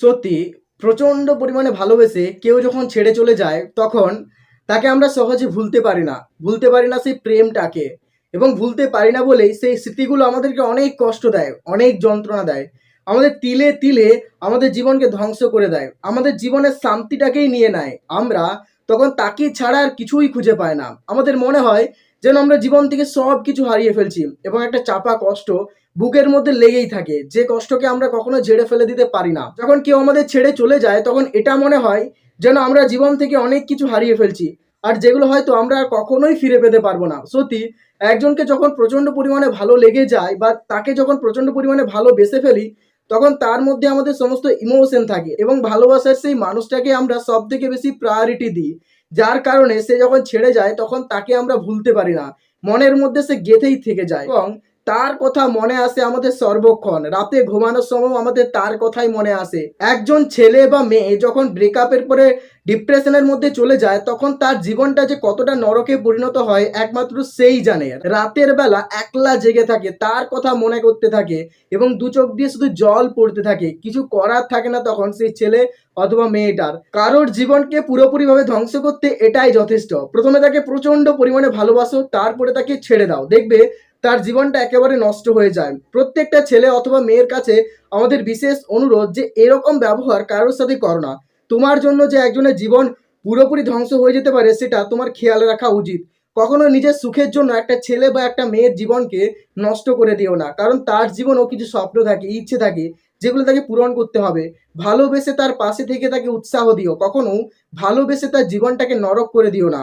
সত্যি প্রচণ্ড পরিমাণে ভালোবেসে কেউ যখন ছেড়ে চলে যায় তখন তাকে আমরা সহজে ভুলতে পারি না সেই প্রেমটাকে। এবং ভুলতে পারি না বলেই সেই স্মৃতিগুলো আমাদেরকে অনেক কষ্ট দেয়, অনেক যন্ত্রণা দেয়, আমাদের তিলে তিলে আমাদের জীবনকে ধ্বংস করে দেয়, আমাদের জীবনের শান্তিটাকেই নিয়ে নেয়। আমরা তখন তাকে ছাড়া আর কিছুই খুঁজে পাই না। আমাদের মনে হয় যেন আমরা জীবন থেকে সব কিছু হারিয়ে ফেলছি এবং একটা চাপা কষ্ট বুকের মধ্যে লেগেই থাকে, যে কষ্টকে আমরা কখনো ঝেড়ে ফেলে দিতে পারি না। যখন কেউ আমাদের ছেড়ে চলে যায় তখন এটা মনে হয় যেন আমরা জীবন থেকে অনেক কিছু হারিয়ে ফেলছি, আর যেগুলো হয়তো আমরা আর কখনোই ফিরে পেতে পারবো না। সত্যি একজনকে যখন প্রচণ্ড পরিমাণে ভালো লেগে যায় বা তাকে যখন প্রচণ্ড পরিমাণে ভালোবেসে ফেলি, তখন তার মধ্যে আমাদের সমস্ত ইমোশন থাকে এবং ভালোবাসার সেই মানুষটাকে আমরা সব থেকে বেশি প্রায়োরিটি দিই, যার কারণে সে যখন ছেড়ে যায় তখন তাকে আমরা ভুলতে পারি না। মনের মধ্যে সে গেঁথেই থেকে যায় এবং তার কথা মনে আসে আমাদের সর্বক্ষণ। রাতে ঘুমানোর সময় আমাদের তার কথাই মনে আসে। একজন ছেলে বা মেয়ে যখন ব্রেকআপের পরে ডিপ্রেশনের মধ্যে চলে যায় তখন তার জীবনটা যে কতটা নরকে পরিণত হয় একমাত্র সেই জানে। রাতের বেলা একলা জেগে থাকে, তার কথা মনে করতে থাকে এবং দু চোখ দিয়ে শুধু জল পড়তে থাকে। কিছু করার থাকে না তখন সেই ছেলে অথবা মেয়েটার। কারোর জীবনকে পুরোপুরিভাবে ধ্বংস করতে এটাই যথেষ্ট। প্রথমে তাকে প্রচণ্ড পরিমাণে ভালোবাসো, তারপরে তাকে ছেড়ে দাও, দেখবে তার জীবনটা একেবারে নষ্ট হয়ে যায়। প্রত্যেকটা ছেলে অথবা মেয়ের কাছে আমাদের বিশেষ অনুরোধ যে এরকম ব্যবহার কারোর সাথে করো না। তোমার জন্য যে একজনের জীবন পুরোপুরি ধ্বংস হয়ে যেতে পারে সেটা তোমার খেয়াল রাখা উচিত। কখনো নিজের সুখের জন্য একটা ছেলে বা একটা মেয়ের জীবনকে নষ্ট করে দিও না, কারণ তার জীবনেও কিছু স্বপ্ন থাকে, ইচ্ছে থাকে, যেগুলো তাকে পূরণ করতে হবে। ভালোবেসে তার পাশে থেকে তাকে উৎসাহ দিও, কখনো ভালোবেসে তার জীবনটাকে নরক করে দিও না।